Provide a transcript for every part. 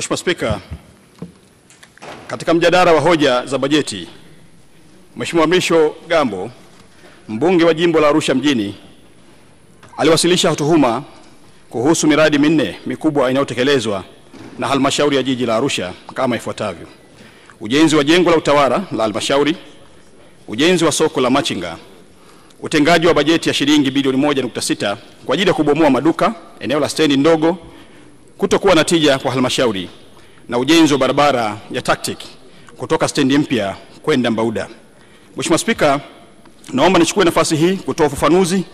Mheshimiwa Spika, katika mjadala wa hoja za bajeti, Mheshimiwa Mrisho Gambo, mbunge wa jimbo la Arusha mjini, aliwasilisha tuhuma kuhusu miradi minne mikubwa inayotekelezwa na halmashauri ya jiji la Arusha kama ifuatavyo: ujenzi wa jengo la utawala la halmashauri, ujenzi wa soko la machinga, utengaji wa bajeti ya shilingi bilioni 1.6 kwa ajili ya kubomoa maduka eneo la stendi ndogo, kutokuwa na tija kwa halmashauri, na ujenzi wa barabara ya tactic kutoka stendi mpya kwenda Mbauda. Mheshimiwa Spika, naomba nichukue nafasi hii kutoa ufafanuzi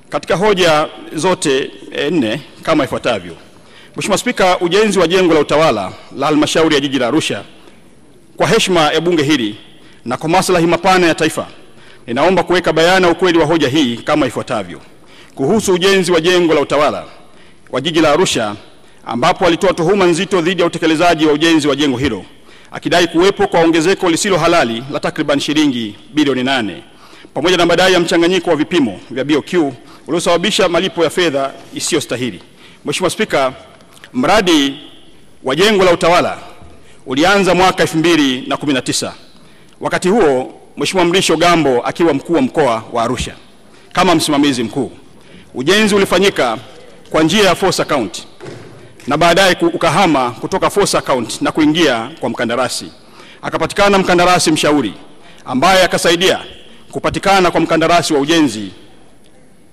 katika hoja zote nne kama ifuatavyo. Mheshimiwa Spika, ujenzi wa jengo la utawala la halmashauri ya jiji la Arusha, kwa heshima ya bunge hili na kwa maslahi mapana ya taifa, ninaomba kuweka bayana ukweli wa hoja hii kama ifuatavyo. Kuhusu ujenzi wa jengo la utawala wa jiji la Arusha, ambapo alitoa tuhuma nzito dhidi ya utekelezaji wa ujenzi wa jengo hilo, akidai kuwepo kwa ongezeko lisilo halali la takriban shilingi bilioni 8 pamoja na madai ya mchanganyiko wa vipimo vya BOQ uliosababisha malipo ya fedha isiyostahili. Mheshimiwa Spika, mradi wa jengo la utawala ulianza mwaka 2019. Wakati huo Mheshimiwa Mrisho Gambo akiwa mkuu wa mkoa wa Arusha kama msimamizi mkuu. Ujenzi ulifanyika kwa njia ya force account na baadaye ukahama kutoka force account na kuingia kwa mkandarasi. Akapatikana mkandarasi mshauri ambaye akasaidia kupatikana kwa mkandarasi wa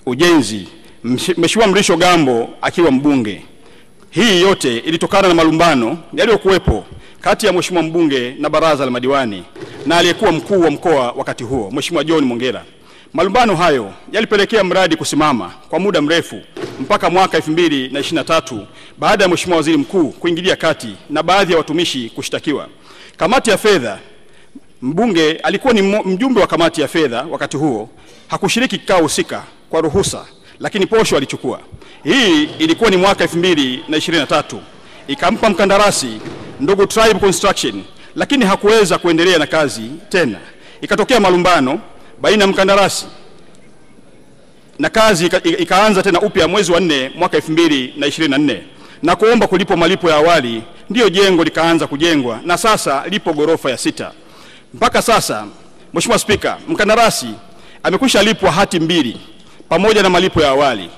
ujenzi Mheshimiwa Mrisho Gambo akiwa mbunge. Hii yote ilitokana na malumbano yaliyokuwepo kati ya Mheshimiwa mbunge na baraza la madiwani na aliyekuwa mkuu wa mkoa wakati huo, Mheshimiwa John Mongera. Malumbano hayo yalipelekea mradi kusimama kwa muda mrefu mpaka mwaka 2023 baada ya Mheshimiwa Waziri Mkuu kuingilia kati na baadhi ya watumishi kushtakiwa. Kamati ya fedha, mbunge alikuwa ni mjumbe wa kamati ya fedha wakati huo, hakushiriki kikao husika kwa ruhusa, lakini posho alichukua. Hii ilikuwa ni mwaka 2023. Ikampa mkandarasi ndogo Tribe Construction, lakini hakuweza kuendelea na kazi tena. Ikatokea malumbano baina ya mkandarasi na kazi ikaanza tena upya mwezi wa 4 mwaka 2024 na kuomba kulipo malipo ya awali. Ndio jengo likaanza kujengwa na sasa lipo gorofa ya 6. Mpaka sasa, Mheshimiwa Spika, mkandarasi amekwisha lipwa hati 2 pamoja na malipo ya awali.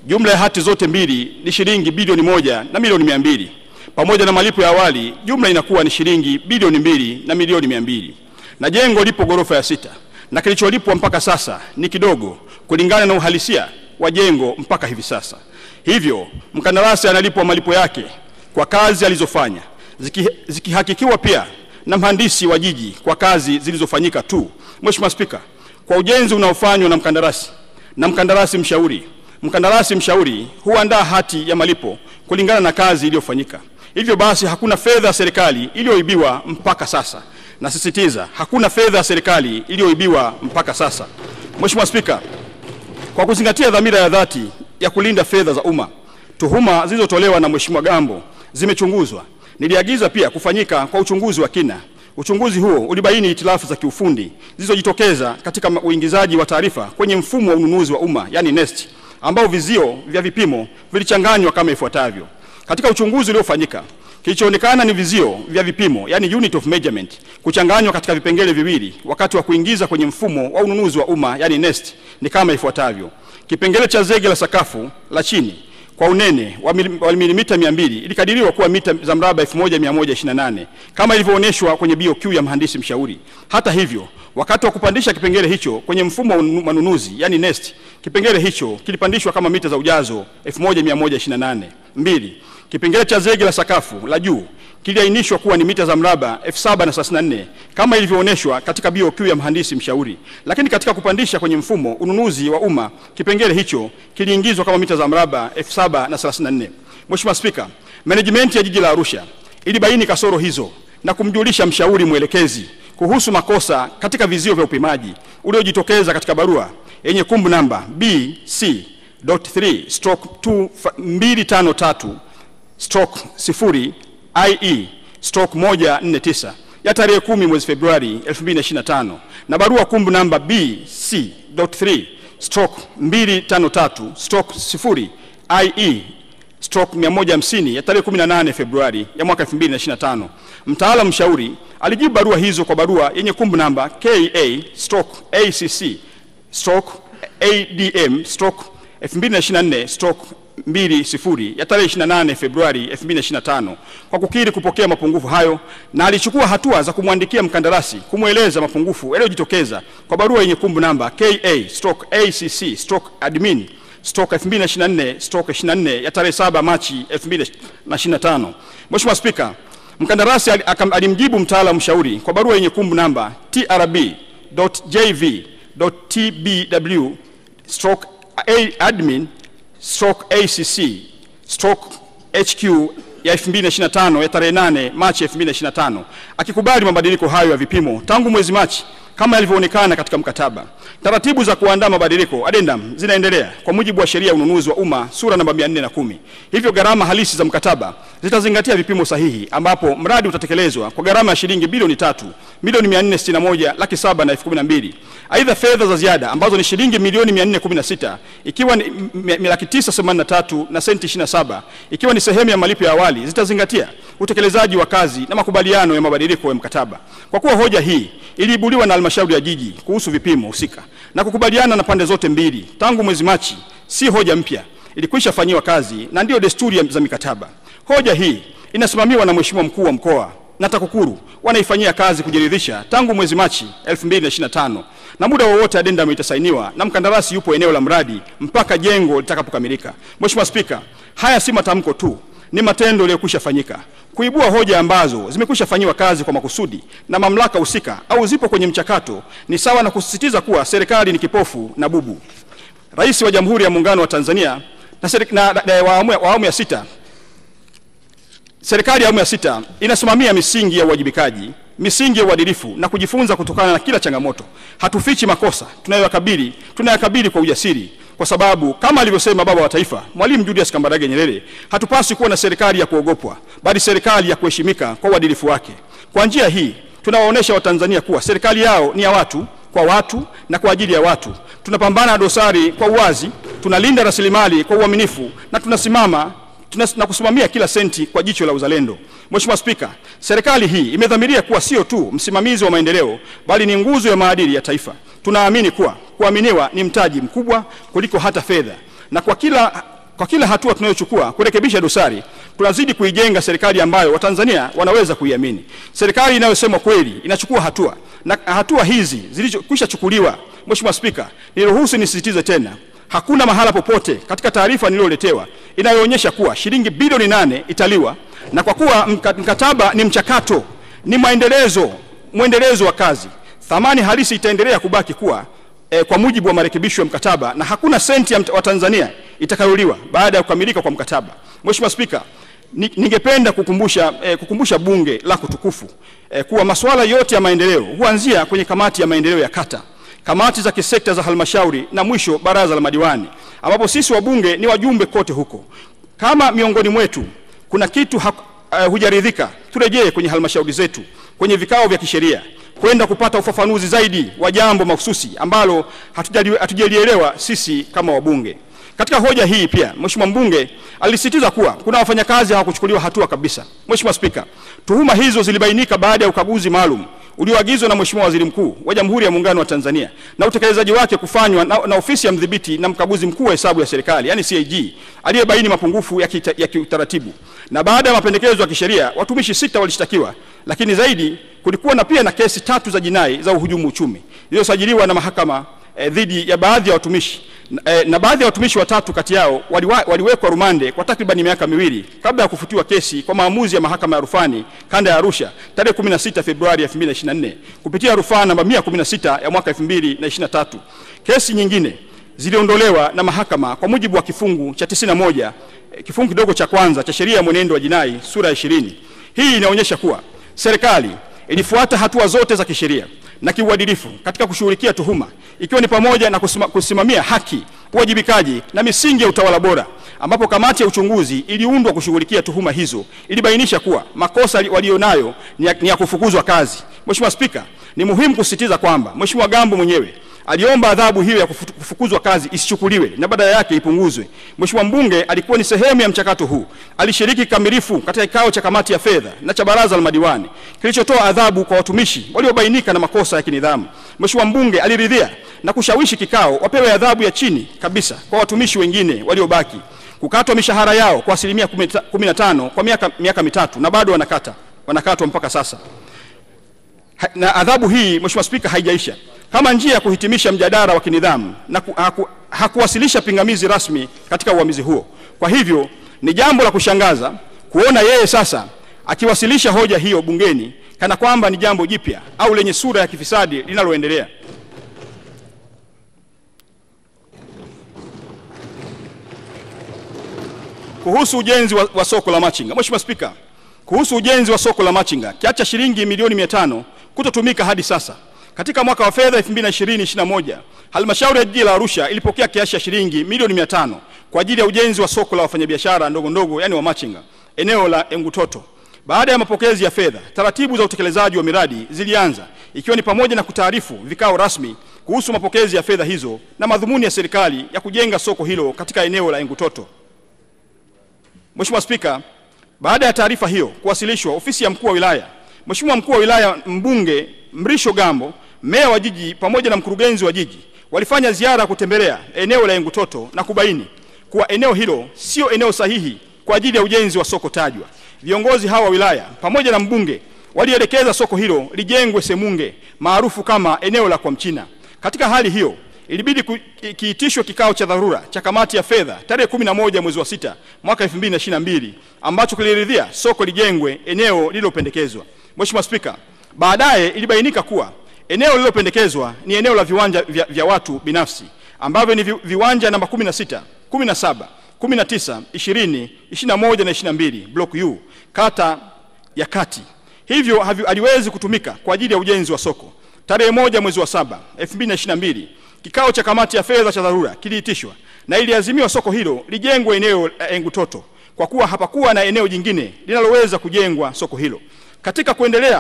Jumla ya hati zote 2 ni shilingi bilioni 1 na milioni 200. Pamoja na malipo ya awali, jumla inakuwa ni shilingi bilioni 2 na milioni 200. Na jengo lipo gorofa ya 6 na kilicholipwa mpaka sasa ni kidogo kulingana na uhalisia wa jengo mpaka hivi sasa. Hivyo mkandarasi analipwa malipo yake kwa kazi alizofanya, zikihakikiwa pia na mhandisi wa jiji kwa kazi zilizofanyika tu. Mheshimiwa Spika, kwa ujenzi unaofanywa na mkandarasi mshauri huandaa hati ya malipo kulingana na kazi iliyofanyika. Hivyo basi hakuna fedha ya serikali iliyoibiwa mpaka sasa. Nasisitiza, hakuna fedha ya serikali iliyoibiwa mpaka sasa. Mheshimiwa Spika, kwa kuzingatia dhamira ya dhati ya kulinda fedha za umma, tuhuma zilizotolewa na Mheshimiwa Gambo zimechunguzwa. Niliagiza pia kufanyika kwa uchunguzi wa kina. Uchunguzi huo ulibaini hitilafu za kiufundi zilizojitokeza katika uingizaji wa taarifa kwenye mfumo wa ununuzi wa umma, yani NeST, ambao vizio vya vipimo vilichanganywa kama ifuatavyo. Katika uchunguzi uliofanyika, kilichoonekana ni vizio vya vipimo, yani unit of measurement, kuchanganywa katika vipengele viwili wakati wa kuingiza kwenye mfumo wa ununuzi wa umma, yani NeST, ni kama ifuatavyo. Kipengele cha zege la sakafu la chini kwa unene wa milimita 200 ilikadiriwa kuwa mita za mraba 1128 kama ilivyoonyeshwa kwenye BOQ ya mhandisi mshauri. Hata hivyo, wakati wa kupandisha kipengele hicho kwenye mfumo wa manunuzi, yani NeST, kipengele hicho kilipandishwa kama mita za ujazo 1128. 2. Kipengele cha zege la sakafu la juu kiliainishwa kuwa ni mita za mraba 7034 kama ilivyoonyeshwa katika BOQ ya mhandisi mshauri, lakini katika kupandisha kwenye mfumo ununuzi wa umma kipengele hicho kiliingizwa kama mita za mraba 7034. Mheshimiwa Spika, management ya jiji la Arusha ilibaini kasoro hizo na kumjulisha mshauri mwelekezi kuhusu makosa katika vizio vya upimaji uliojitokeza katika barua yenye kumbu namba BC.3/253/0 IE/149 ya tarehe 10 mwezi Februari 2025 na barua kumbu namba BC.3/253/0 IE 2022/150 ya tarehe 18 Februari ya mwaka 2025. Mtaalamu mshauri alijibu barua hizo kwa barua yenye kumbu namba KA/ACC/ADM/2024/20 ya tarehe 28 Februari 2025 kwa kukiri kupokea mapungufu hayo, na alichukua hatua za kumwandikia mkandarasi kumweleza mapungufu yaliyojitokeza kwa barua yenye kumbu namba KA/ACC/admin/2024/24 ya tarehe 7 Machi 2025. Mheshimiwa Spika, mkandarasi alimjibu mtaalamu mshauri kwa barua yenye kumbu namba TRB.JV.TBW/admin/ACC/HQ ya 2025 ya tarehe 8 Machi 2025 akikubali mabadiliko hayo ya vipimo tangu mwezi Machi kama yalivyoonekana katika mkataba. Taratibu za kuandaa mabadiliko addendum zinaendelea kwa mujibu wa sheria ya ununuzi wa umma sura namba 410. Hivyo gharama halisi za mkataba zitazingatia vipimo sahihi, ambapo mradi utatekelezwa kwa gharama ya shilingi bilioni 3,461,712,012. Aidha, fedha za ziada ambazo ni shilingi milioni 416 ikiwa ni 983 na senti 27 ikiwa ni sehemu ya malipo ya awali zitazingatia utekelezaji wa kazi na makubaliano ya mabadiliko ya mkataba. Kwa kuwa hoja hii iliibuliwa na halmashauri ya jiji kuhusu vipimo husika na kukubaliana na pande zote mbili tangu mwezi Machi, si hoja mpya, ilikwisha fanyiwa kazi na ndio desturi za mikataba. Hoja hii inasimamiwa na Mheshimiwa Mkuu wa Mkoa na TAKUKURU wanaifanyia kazi kujiridhisha tangu mwezi Machi 2025, na muda wowote addendum itasainiwa na mkandarasi yupo eneo la mradi mpaka jengo litakapokamilika. Mheshimiwa Spika, haya si matamko tu, ni matendo yaliyokwisha fanyika. Kuibua hoja ambazo zimekwisha fanyiwa kazi kwa makusudi na mamlaka husika au zipo kwenye mchakato ni sawa na kusisitiza kuwa serikali ni kipofu na bubu. Rais wa Jamhuri ya Muungano wa Tanzania na awamu ya sita, serikali ya awamu ya sita inasimamia misingi ya uwajibikaji, misingi ya uadilifu na kujifunza kutokana na kila changamoto. Hatufichi makosa tunayakabili kwa ujasiri, kwa sababu kama alivyosema baba wa taifa Mwalimu Julius Kambarage Nyerere, hatupaswi kuwa na serikali ya kuogopwa, bali serikali ya kuheshimika kwa uadilifu wake. Kwa njia hii tunawaonesha Watanzania kuwa serikali yao ni ya watu, kwa watu na kwa ajili ya watu. Tunapambana na dosari kwa uwazi, tunalinda rasilimali kwa uaminifu na tunasimama na kusimamia kila senti kwa jicho la uzalendo. Mheshimiwa Spika, serikali hii imedhamiria kuwa sio tu msimamizi wa maendeleo, bali ni nguzo ya maadili ya taifa. Tunaamini kuwa kuaminiwa ni mtaji mkubwa kuliko hata fedha, na kwa kila hatua tunayochukua kurekebisha dosari, tunazidi kuijenga serikali ambayo Watanzania wanaweza kuiamini. Serikali inayosema kweli inachukua hatua, na hatua hizi zilizokwisha chukuliwa. Mheshimiwa Spika, niruhusu nisisitize tena, hakuna mahala popote katika taarifa niliyoletewa inayoonyesha kuwa shilingi bilioni 8 italiwa, na kwa kuwa mkataba ni mchakato, ni mwendelezo wa kazi, thamani halisi itaendelea kubaki kuwa kwa mujibu wa marekebisho ya mkataba, na hakuna senti ya Watanzania itakayoliwa baada ya kukamilika kwa mkataba. Mheshimiwa Spika, ningependa kukumbusha bunge lako tukufu kuwa masuala yote ya maendeleo huanzia kwenye kamati ya maendeleo ya kata, kamati za kisekta za halmashauri na mwisho baraza la madiwani, ambapo sisi wabunge ni wajumbe kote huko. Kama miongoni mwetu kuna kitu hujaridhika, turejee kwenye halmashauri zetu, kwenye vikao vya kisheria, kwenda kupata ufafanuzi zaidi wa jambo mahususi ambalo hatujalielewa sisi kama wabunge. Katika hoja hii pia Mheshimiwa mbunge alisisitiza kuwa kuna wafanyakazi hawakuchukuliwa hatua kabisa. Mheshimiwa Spika, tuhuma hizo zilibainika baada ya ukaguzi maalum ulioagizwa na Mheshimiwa Waziri Mkuu wa Jamhuri ya Muungano wa Tanzania na utekelezaji wake kufanywa na ofisi ya mdhibiti na mkaguzi mkuu wa hesabu ya serikali, yani CAG, aliyebaini mapungufu ya kiutaratibu. Na baada ya mapendekezo ya kisheria, watumishi 6 walishtakiwa, lakini zaidi kulikuwa na kesi 3 za jinai za uhujumu uchumi zilizosajiliwa na mahakama dhidi ya baadhi ya watumishi, na baadhi ya watumishi 3 kati yao waliwekwa rumande kwa takriban miaka 2 kabla ya kufutiwa kesi kwa maamuzi ya mahakama ya rufani kanda ya Arusha tarehe 16 Februari 2024 kupitia rufaa namba 116 ya mwaka 2023. Kesi nyingine ziliondolewa na mahakama kwa mujibu wa kifungu cha 91 kifungu kidogo cha kwanza cha sheria ya mwenendo wa jinai sura ya 20. Hii inaonyesha kuwa serikali ilifuata hatua zote za kisheria na kiuadilifu katika kushughulikia tuhuma, ikiwa ni pamoja na kusimamia haki, uwajibikaji na misingi ya utawala bora, ambapo kamati ya uchunguzi iliundwa kushughulikia tuhuma hizo ilibainisha kuwa makosa walionayo ni ya kufukuzwa kazi. Mheshimiwa Spika, ni muhimu kusisitiza kwamba Mheshimiwa Gambo mwenyewe aliomba adhabu hiyo ya kufukuzwa kazi isichukuliwe na badala yake ipunguzwe. Mheshimiwa mbunge alikuwa ni sehemu ya mchakato huu. Alishiriki kikamilifu katika kikao cha kamati ya fedha na cha baraza la madiwani kilichotoa adhabu kwa watumishi waliobainika na makosa ya kinidhamu. Mheshimiwa mbunge aliridhia na kushawishi kikao wapewe adhabu ya chini kabisa kwa watumishi wengine waliobaki, kukatwa mishahara yao kwa asilimia 15 kwa miaka mitatu, na bado wanakatwa mpaka sasa. Na adhabu hii, Mheshimiwa Spika, haijaisha. Kama njia ya kuhitimisha mjadala wa kinidhamu na hakuwasilisha pingamizi rasmi katika uamuzi huo. Kwa hivyo ni jambo la kushangaza kuona yeye sasa akiwasilisha hoja hiyo bungeni kana kwamba ni jambo jipya au lenye sura ya kifisadi linaloendelea. Kuhusu ujenzi wa soko la machinga. Mheshimiwa Spika, kuhusu ujenzi wa soko la machinga, kiasi cha shilingi milioni 500 kutotumika hadi sasa. Katika mwaka wa fedha 2020-2021, halmashauri ya jiji la Arusha ilipokea kiasi cha shilingi milioni 500 kwa ajili ya ujenzi wa soko la wafanyabiashara ndogo ndogo, yani wa machinga, eneo la Engutoto. Baada ya mapokezi ya fedha, taratibu za utekelezaji wa miradi zilianza, ikiwa ni pamoja na kutaarifu vikao rasmi kuhusu mapokezi ya fedha hizo na madhumuni ya serikali ya kujenga soko hilo katika eneo la Engutoto. Mheshimiwa Spika, baada ya taarifa hiyo kuwasilishwa ofisi ya mkuu wa wilaya, Mheshimiwa mkuu wa wilaya mbunge Mrisho Gambo, meya wa jiji pamoja na mkurugenzi wa jiji walifanya ziara ya kutembelea eneo la Engutoto na kubaini kuwa eneo hilo sio eneo sahihi kwa ajili ya ujenzi wa soko tajwa. Viongozi hawa wa wilaya pamoja na mbunge walielekeza soko hilo lijengwe Semunge, maarufu kama eneo la kwa Mchina. Katika hali hiyo, ilibidi kiitishwe kikao cha dharura cha kamati ya fedha tarehe 11 mwezi wa 6 mwaka 2022 ambacho kiliridhia soko lijengwe eneo lililopendekezwa. Mheshimiwa Spika, baadaye ilibainika kuwa eneo lililopendekezwa ni eneo la viwanja vya watu binafsi ambavyo ni viwanja namba 16, 17, 19, 20, 21 na 22 block U, kata ya Kati. Hivyo haliwezi kutumika kwa ajili ya ujenzi wa soko. Tarehe 1 mwezi wa 7 2022 kikao cha kamati ya fedha cha dharura kiliitishwa na iliazimiwa soko hilo lijengwe eneo la Engutoto kwa kuwa hapakuwa na eneo jingine linaloweza kujengwa soko hilo. Katika kuendelea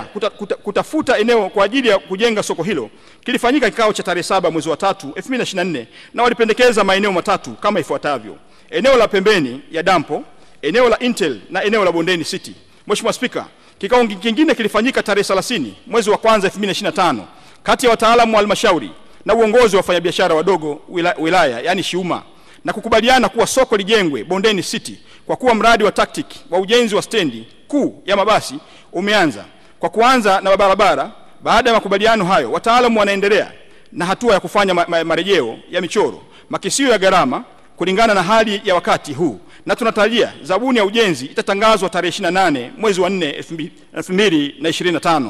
kutafuta eneo kwa ajili ya kujenga soko hilo, kilifanyika kikao cha tarehe 7 mwezi wa 3 2024 na walipendekeza maeneo matatu kama ifuatavyo: eneo la pembeni ya dampo, eneo la Intel na eneo la Bondeni City. Mheshimiwa Spika, kikao kingine kilifanyika tarehe 30 mwezi wa 1 2025 kati ya wataalamu wa halmashauri na uongozi wa wafanyabiashara wadogo wilaya, yani Shiuma, na kukubaliana kuwa soko lijengwe Bondeni City kwa kuwa mradi wa tactic wa ujenzi wa stendi kuu ya mabasi umeanza kwa kuanza na barabara. Baada ya makubaliano hayo, wataalamu wanaendelea na hatua ya kufanya marejeo ya michoro, makisio ya gharama kulingana na hali ya wakati huu, na tunatarajia zabuni ya ujenzi itatangazwa tarehe 28 mwezi wa 4 2025.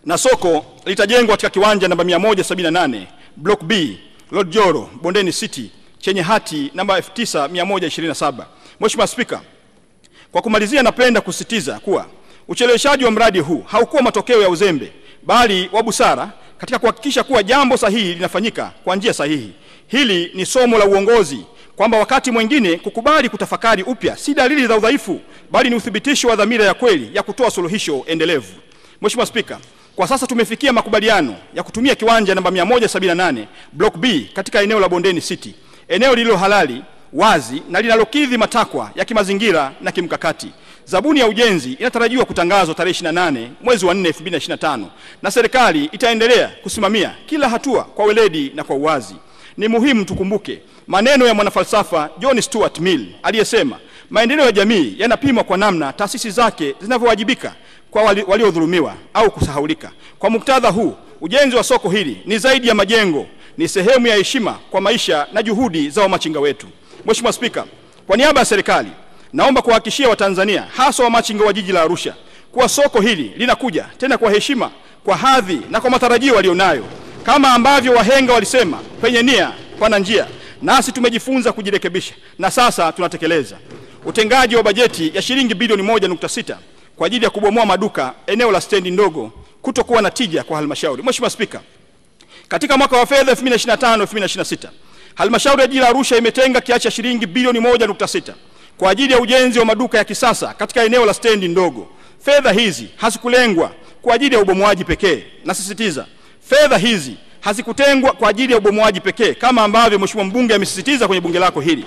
Na soko litajengwa katika kiwanja namba 178 block B Lord Joro Bondeni City chenye hati namba 9127. Mheshimiwa Spika, kwa kumalizia, napenda kusisitiza kuwa ucheleweshaji wa mradi huu haukuwa matokeo ya uzembe bali wa busara katika kuhakikisha kuwa jambo sahihi linafanyika kwa njia sahihi. Hili ni somo la uongozi kwamba wakati mwingine kukubali kutafakari upya si dalili za udhaifu bali ni uthibitisho wa dhamira ya kweli ya kutoa suluhisho endelevu. Mheshimiwa Spika, kwa sasa tumefikia makubaliano ya kutumia kiwanja namba 178 block B katika eneo la Bondeni City, eneo lililo halali, wazi na linalokidhi matakwa ya kimazingira na kimkakati. Zabuni ya ujenzi inatarajiwa kutangazwa tarehe 28 mwezi wa 4 2025 na serikali itaendelea kusimamia kila hatua kwa weledi na kwa uwazi. Ni muhimu tukumbuke maneno ya mwanafalsafa John Stuart Mill aliyesema, maendeleo ya jamii yanapimwa kwa namna taasisi zake zinavyowajibika kwa waliodhulumiwa au kusahaulika. Kwa muktadha huu, ujenzi wa soko hili ni zaidi ya majengo, ni sehemu ya heshima kwa maisha na juhudi za wamachinga wetu. Mheshimiwa Spika, kwa niaba ya serikali naomba kuhakikishia Watanzania hasa wamachinga wa jiji la Arusha kuwa soko hili linakuja tena kwa heshima, kwa hadhi na kwa matarajio walionayo. Kama ambavyo wahenga walisema, penye nia pana njia, nasi tumejifunza kujirekebisha na sasa tunatekeleza. Utengaji wa bajeti ya shilingi bilioni 1.6 kwa ajili ya kubomoa maduka eneo la stendi ndogo kutokuwa na tija kwa halmashauri. Mheshimiwa Spika, katika mwaka wa fedha 2025-2026 halmashauri ya jiji la Arusha imetenga kiasi cha shilingi bilioni 1.6 kwa ajili ya ujenzi wa maduka ya kisasa katika eneo la stendi ndogo. Fedha hizi hazikulengwa kwa ajili ya ubomoaji pekee. Nasisitiza, fedha hizi hazikutengwa kwa ajili ya ubomoaji pekee kama ambavyo Mheshimiwa mbunge amesisitiza kwenye bunge lako hili,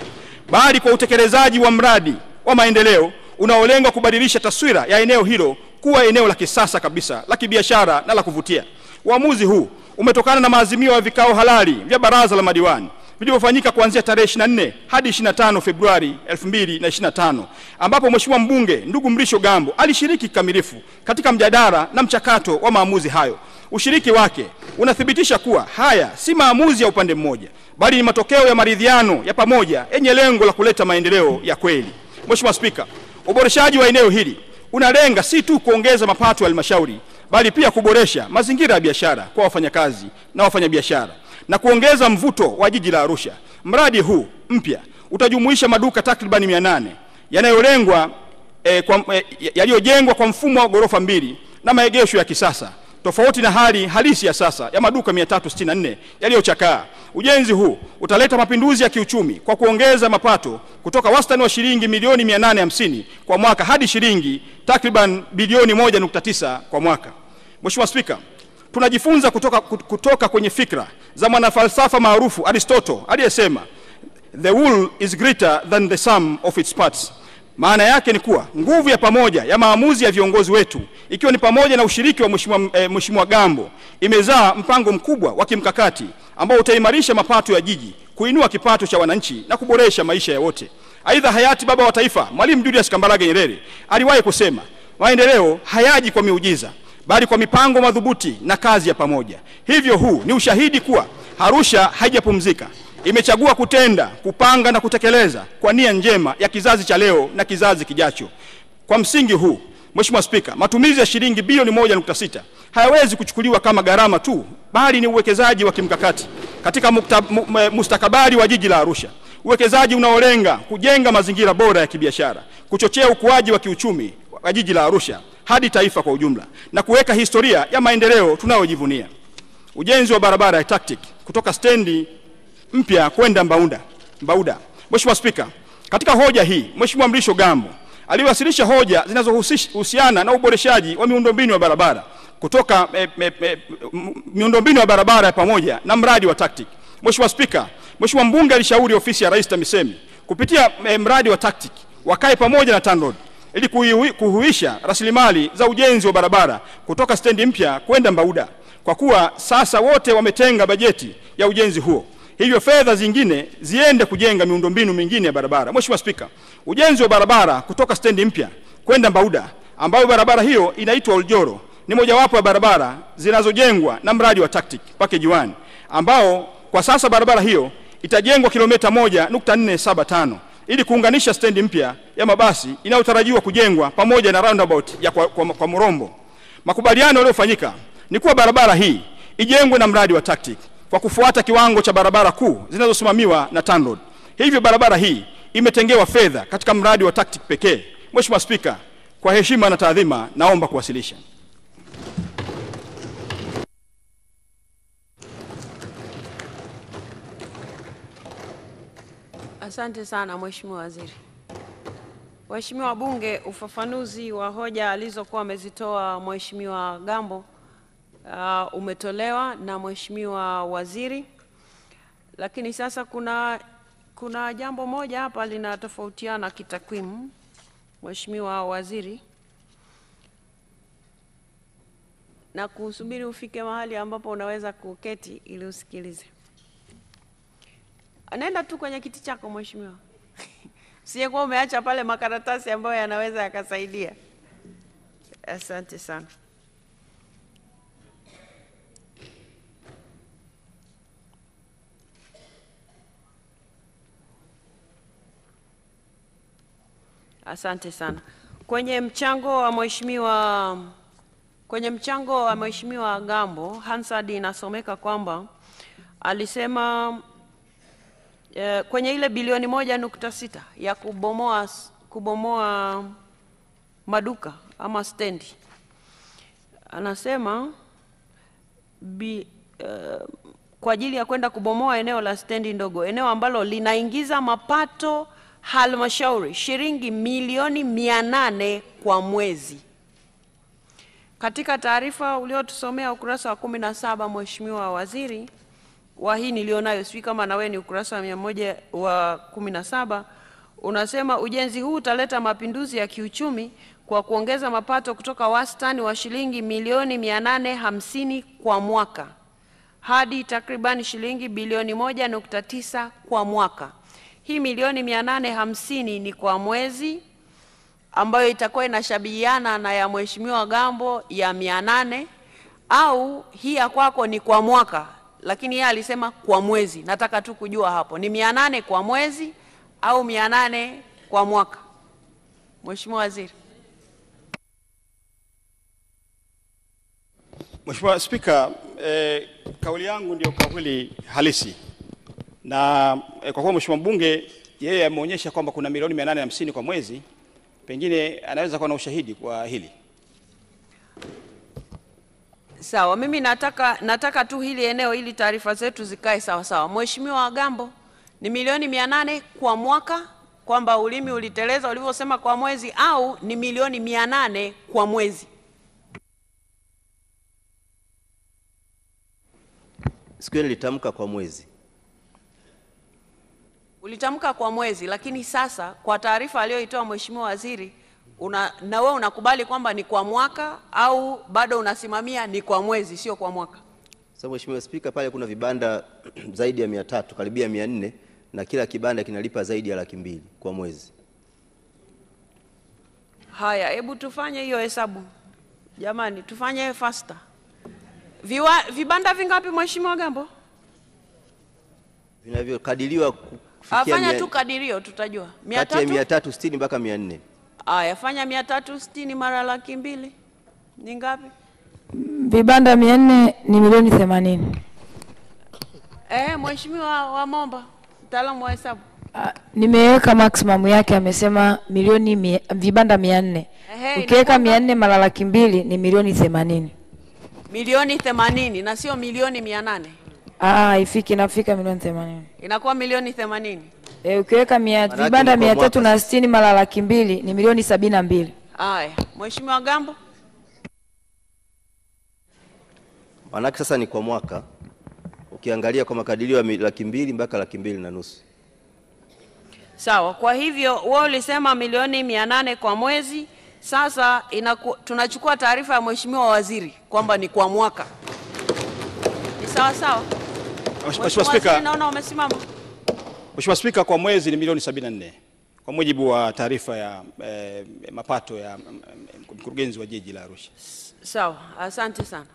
bali kwa utekelezaji wa mradi wa maendeleo unaolenga kubadilisha taswira ya eneo hilo kuwa eneo la kisasa kabisa, la kibiashara na la kuvutia. Uamuzi huu umetokana na maazimio ya vikao halali vya baraza la madiwani vilivyofanyika kuanzia tarehe 24 hadi 25 Februari 2025, ambapo Mheshimiwa mbunge ndugu Mrisho Gambo alishiriki kikamilifu katika mjadala na mchakato wa maamuzi hayo. Ushiriki wake unathibitisha kuwa haya si maamuzi ya upande mmoja, bali ni matokeo ya maridhiano ya pamoja yenye lengo la kuleta maendeleo ya kweli. Mheshimiwa Spika, uboreshaji wa eneo hili unalenga si tu kuongeza mapato ya halmashauri, bali pia kuboresha mazingira ya biashara kwa wafanyakazi na wafanyabiashara na kuongeza mvuto wa jiji la Arusha. Mradi huu mpya utajumuisha maduka takriban 800 yaliyojengwa kwa mfumo wa ghorofa 2 na maegesho ya kisasa, tofauti na hali halisi ya sasa ya maduka 364 yaliyochakaa. Ujenzi huu utaleta mapinduzi ya kiuchumi kwa kuongeza mapato kutoka wastani wa shilingi milioni 850 kwa mwaka hadi shilingi takriban bilioni 1.9 kwa mwaka. Mheshimiwa Spika, tunajifunza kutoka kwenye fikra za mwanafalsafa maarufu Aristotle aliyesema the whole is greater than the sum of its parts. Maana yake ni kuwa nguvu ya pamoja ya maamuzi ya viongozi wetu, ikiwa ni pamoja na ushiriki wa Mheshimiwa Gambo, imezaa mpango mkubwa wa kimkakati ambao utaimarisha mapato ya jiji, kuinua kipato cha wananchi na kuboresha maisha ya wote. Aidha, hayati baba wa taifa Mwalimu Julius Kambarage Nyerere aliwahi kusema, maendeleo hayaji kwa miujiza, bali kwa mipango madhubuti na kazi ya pamoja. Hivyo huu ni ushahidi kuwa Arusha haijapumzika. Imechagua kutenda, kupanga na kutekeleza kwa nia njema ya kizazi cha leo na kizazi kijacho. Kwa msingi huu, Mheshimiwa Spika, matumizi ya shilingi bilioni 1.6 hayawezi kuchukuliwa kama gharama tu, bali ni uwekezaji wa kimkakati katika mustakabali wa jiji la Arusha. Uwekezaji unaolenga kujenga mazingira bora ya kibiashara, kuchochea ukuaji wa kiuchumi wa jiji la Arusha hadi taifa kwa ujumla na kuweka historia ya maendeleo tunayojivunia. Ujenzi wa barabara ya TACTIC kutoka stendi mpya kwenda Mbauda. Mheshimiwa Spika, katika hoja hii Mheshimiwa Mrisho Gambo aliwasilisha hoja zinazohusiana na uboreshaji wa miundombinu ya barabara kutoka miundombinu ya barabara ya pamoja na mradi wa TACTIC. Mheshimiwa Spika, Mheshimiwa mbunge alishauri ofisi ya Rais TAMISEMI kupitia mradi wa TACTIC wakae pamoja na TANROADS ili kuhuisha rasilimali za ujenzi wa barabara kutoka stendi mpya kwenda Mbauda, kwa kuwa sasa wote wametenga bajeti ya ujenzi huo. Hivyo fedha zingine ziende kujenga miundombinu mingine ya barabara. Mheshimiwa Spika, ujenzi wa barabara kutoka stendi mpya kwenda Mbauda, ambayo barabara hiyo inaitwa Oljoro, ni mojawapo ya barabara zinazojengwa na mradi wa TACTIC Package 1, ambao kwa sasa barabara hiyo itajengwa kilomita 1.475 ili kuunganisha stendi mpya ya mabasi inayotarajiwa kujengwa pamoja na roundabout ya kwa Murombo. Makubaliano yaliyofanyika ni kuwa barabara hii ijengwe na mradi wa TACTIC kwa kufuata kiwango cha barabara kuu zinazosimamiwa na TANROADS. Hivyo barabara hii imetengewa fedha katika mradi wa TACTIC pekee. Mheshimiwa Spika, kwa heshima na taadhima naomba kuwasilisha. Asante sana Mheshimiwa Waziri. Waheshimiwa wabunge, ufafanuzi wa hoja alizokuwa amezitoa Mheshimiwa Gambo umetolewa na Mheshimiwa Waziri, lakini sasa kuna jambo moja hapa linatofautiana kitakwimu. Mheshimiwa Waziri, na kusubiri ufike mahali ambapo unaweza kuketi ili usikilize. Anaenda tu kwenye kiti chako Mheshimiwa. Usiye kwa umeacha pale makaratasi ambayo yanaweza yakasaidia. Asante sana. Asante sana. Kwenye mchango wa Mheshimiwa Gambo, Hansard inasomeka kwamba alisema kwenye ile bilioni 1.6 ya kubomoa maduka ama stendi, anasema kwa ajili ya kwenda kubomoa eneo la stendi ndogo, eneo ambalo linaingiza mapato halmashauri shilingi milioni 800 kwa mwezi. Katika taarifa uliotusomea ukurasa wa 17, Mheshimiwa Waziri, wa hii nilionayo, sijui kama na wewe ni ukurasa wa 117, unasema ujenzi huu utaleta mapinduzi ya kiuchumi kwa kuongeza mapato kutoka wastani wa shilingi milioni 850 kwa mwaka hadi takriban shilingi bilioni 1.9 kwa mwaka. Hii milioni 850 ni kwa mwezi, ambayo itakuwa inashabihiana na ya Mheshimiwa Gambo ya 800, au hii ya kwako ni kwa mwaka, lakini yeye alisema kwa mwezi. Nataka tu kujua hapo ni 800 kwa mwezi au 800 kwa mwaka. Mheshimiwa Waziri. Mheshimiwa Spika, kauli yangu ndio kauli halisi, na kwa kuwa Mheshimiwa mbunge yeye ameonyesha kwamba kuna milioni 850 kwa mwezi, pengine anaweza kuwa na ushahidi kwa hili. Sawa, mimi nataka tu hili eneo ili taarifa zetu zikae sawa sawa. Mheshimiwa Gambo, ni milioni 800 kwa mwaka, kwamba ulimi uliteleza ulivyosema kwa mwezi, au ni milioni 800 kwa mwezi? Siku ile nilitamka kwa mwezi. Ulitamka kwa mwezi, lakini sasa kwa taarifa aliyoitoa Mheshimiwa Waziri, na wewe unakubali kwamba ni kwa mwaka, au bado unasimamia ni kwa mwezi sio kwa mwaka? Sasa Mheshimiwa Spika, pale kuna vibanda zaidi ya 300, karibia 400, na kila kibanda kinalipa zaidi ya 200,000 kwa mwezi. Haya, hebu tufanye hiyo hesabu. Jamani, tufanye faster. Vibanda vingapi Mheshimiwa Gambo? Vinavyokadiriwa kufikia Afanya tu kadirio tutajua. 360 mpaka 400. Aya, fanya 360 mara 200,000 ni ngapi? Vibanda 400 ni milioni 80. Mheshimiwa Wamomba, mtaalamu wa hesabu. Nimeweka maximum yake, amesema milioni vibanda 400. Ukiweka 400 mara 200,000 ni milioni 80. Milioni 80 na sio milioni 800. Inafika milioni 80. Inakuwa milioni 80. Ukiweka vibanda 360 mara 200,000 ni milioni 72. Haya, Mheshimiwa Gambo. Maana sasa ni kwa mwaka. Ukiangalia kwa makadirio ya 200,000 mpaka 250,000. Sawa, kwa hivyo wewe ulisema milioni 800 kwa mwezi. Sasa tunachukua taarifa ya Mheshimiwa Waziri kwamba ni kwa mwaka. Ni sawa sawa? Mheshimiwa Spika, naona umesimama. Mheshimiwa Spika, kwa mwezi ni milioni 74 kwa mujibu wa taarifa ya mapato ya mkurugenzi wa jiji la Arusha. Sawa, asante sana.